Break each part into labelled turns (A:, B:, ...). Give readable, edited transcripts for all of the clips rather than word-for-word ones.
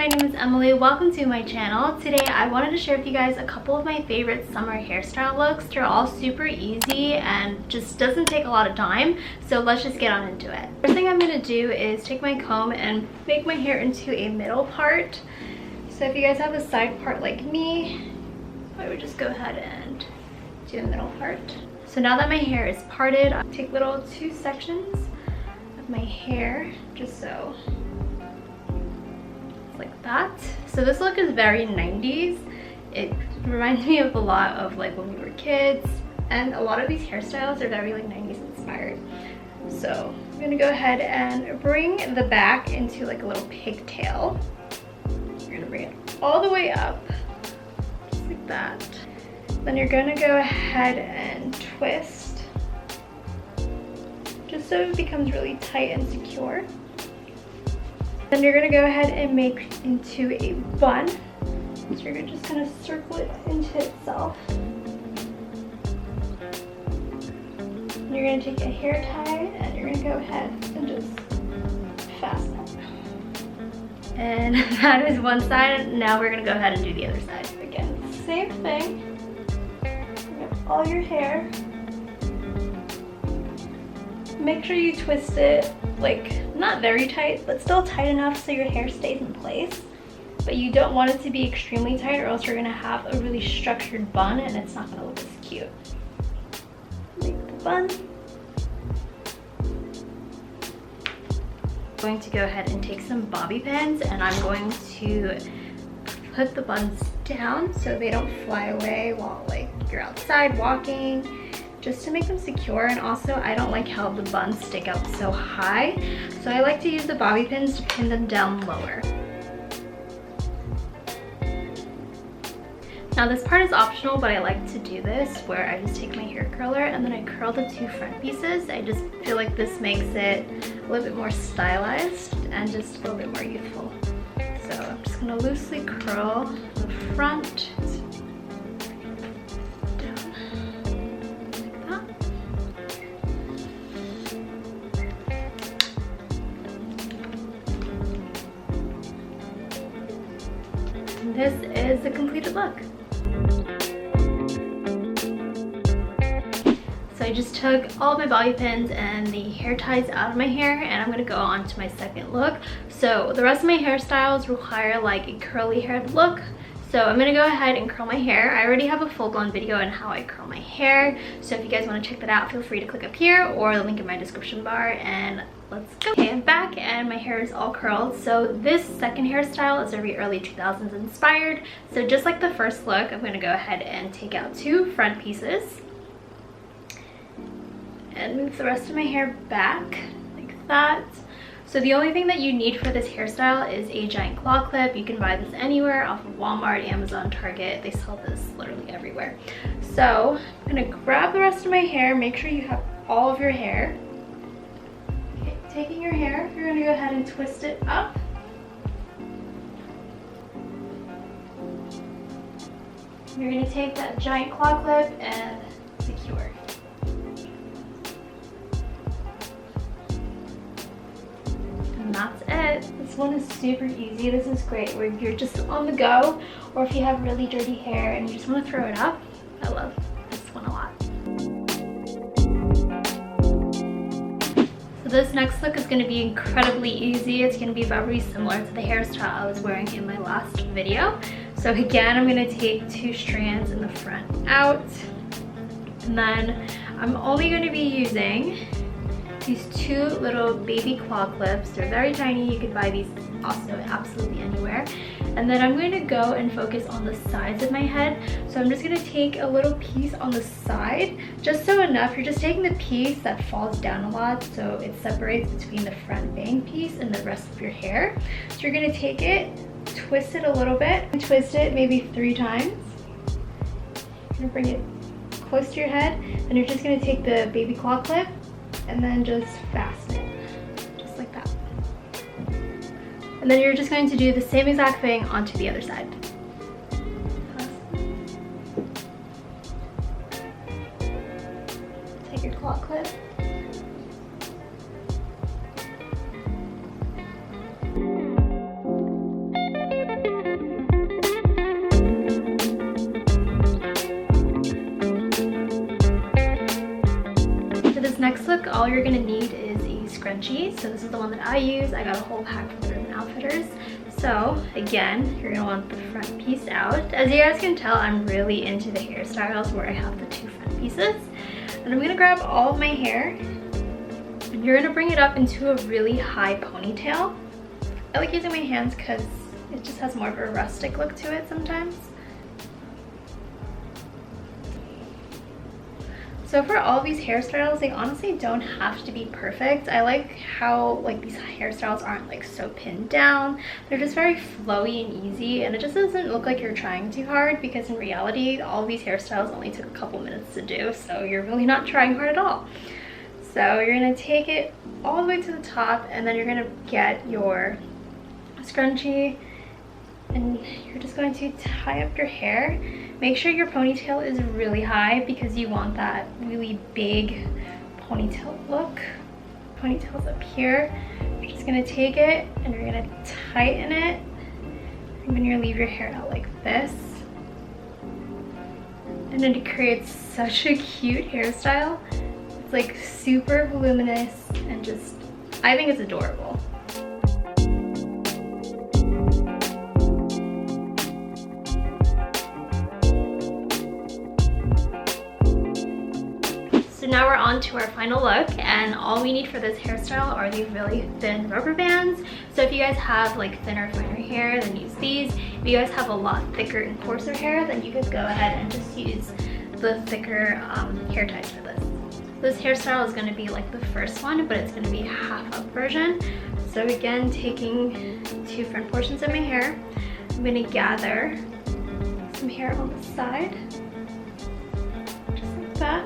A: my name is Emily. Welcome to my channel. Today I wanted to share with you guys a couple of my favorite summer hairstyle looks. They're all super easy and just doesn't take a lot of time, so let's just get on into it. First thing I'm going to do is take my comb and make my hair into a middle part. So if you guys have a side part like me, I would just go ahead and do the middle part. So now that my hair is parted, I'll take little two sections of my hair, just so like that. So this look is very 90s. It reminds me of a lot of like when we were kids, and a lot of these hairstyles are very like 90s inspired. So I'm gonna go ahead and bring the back into like a little pigtail. You're gonna bring it all the way up, just like that. Then you're gonna go ahead and twist, just so it becomes really tight and secure. Then you're gonna go ahead and make into a bun. So you're just gonna circle it into itself. And you're gonna take a hair tie and you're gonna go ahead and just fasten it. And that is one side. Now we're gonna go ahead and do the other side. Again, same thing. All your hair. Make sure you twist it like not very tight, but still tight enough so your hair stays in place. But you don't want it to be extremely tight, or else you're gonna have a really structured bun and it's not gonna look as cute. Make the bun. I'm going to go ahead and take some bobby pins and I'm going to put the buns down so they don't fly away while like you're outside walking, just to make them secure. And also I don't like how the buns stick out so high, so I like to use the bobby pins to pin them down lower. Now this part is optional, but I like to do this where I just take my hair curler and then I curl the two front pieces. I just feel like this makes it a little bit more stylized and just a little bit more youthful. So I'm just gonna loosely curl the front down like that. And this is the completed look. So I just took all of my bobby pins and the hair ties out of my hair, and I'm gonna go on to my second look. So the rest of my hairstyles require like a curly haired look. So I'm gonna go ahead and curl my hair. I already have a full-blown video on how I curl my hair. So if you guys wanna check that out, feel free to click up here or the link in my description bar, and let's go. Okay, I'm back and my hair is all curled. So this second hairstyle is very early 2000s inspired. So just like the first look, I'm gonna go ahead and take out two front pieces and move the rest of my hair back like that. So the only thing that you need for this hairstyle is a giant claw clip. You can buy this anywhere off of Walmart, Amazon, Target. They sell this literally everywhere. So I'm gonna grab the rest of my hair. Make sure you have all of your hair. Okay, taking your hair, you're gonna go ahead and twist it up. You're gonna take that giant claw clip and secure. And that's it. This one is super easy. This is great where you're just on the go, or if you have really dirty hair and you just want to throw it up. I love this one a lot. So this next look is going to be incredibly easy. It's going to be very similar to the hairstyle I was wearing in my last video. So again, I'm going to take two strands in the front out, and then I'm only going to be using these two little baby claw clips. They're very tiny. You can buy these also absolutely anywhere. And then I'm going to go and focus on the sides of my head. So I'm just going to take a little piece on the side, just so enough. You're just taking the piece that falls down a lot, so it separates between the front bang piece and the rest of your hair. So you're going to take it, twist it a little bit, and twist it maybe 3 times. You're going to bring it close to your head, and you're just going to take the baby claw clip and then just fasten it, just like that. And then you're just going to do the same exact thing onto the other side. Take your claw clip. all you're gonna need is a scrunchie. So this is the one that I use. I got a whole pack from Urban Outfitters. So again, you're gonna want the front piece out. As you guys can tell, I'm really into the hairstyles where I have the 2 front pieces. And I'm gonna grab all of my hair and you're gonna bring it up into a really high ponytail. I like using my hands because it just has more of a rustic look to it sometimes. So for all these hairstyles, they honestly don't have to be perfect. I like how like these hairstyles aren't like so pinned down. They're just very flowy and easy, and it just doesn't look like you're trying too hard, because in reality, all these hairstyles only took a couple minutes to do, so you're really not trying hard at all. So you're gonna take it all the way to the top, and then you're gonna get your scrunchie, and you're just going to tie up your hair. Make sure your ponytail is really high because you want that really big ponytail look. Ponytail's up here. You're just gonna take it and you're gonna tighten it. And then you're gonna leave your hair out like this. And then it creates such a cute hairstyle. It's like super voluminous and just, I think it's adorable. So now we're on to our final look, and all we need for this hairstyle are these really thin rubber bands. So if you guys have like thinner, finer hair, then use these. If you guys have a lot thicker and coarser hair, then you could go ahead and just use the thicker hair ties for this. This hairstyle is going to be like the first one, but it's going to be a half up version. So again, taking 2 front portions of my hair, I'm going to gather some hair on the side, just like that.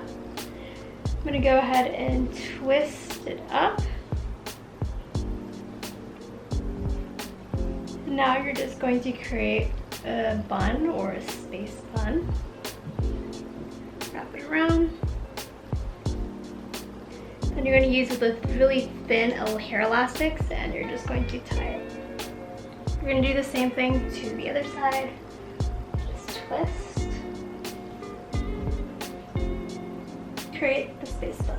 A: I'm gonna go ahead and twist it up. Now you're just going to create a bun or a space bun. Wrap it around. Then you're going to use the really thin little hair elastics, and you're just going to tie it. You're going to do the same thing to the other side. Just twist. Create the space bun.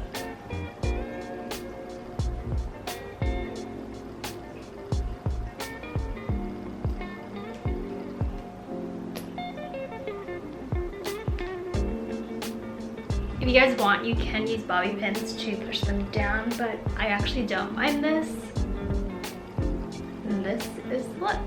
A: If you guys want, you can use bobby pins to push them down, but I actually don't mind this. And this is the look.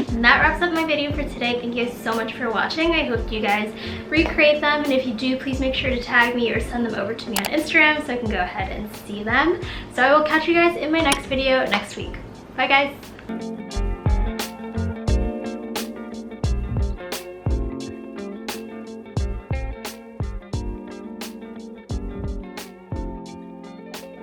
A: And that wraps up my video for today. Thank you guys so much for watching. I hope you guys recreate them, and if you do, please make sure to tag me or send them over to me on Instagram so I can go ahead and see them. So I will catch you guys in my next video next week. Bye guys!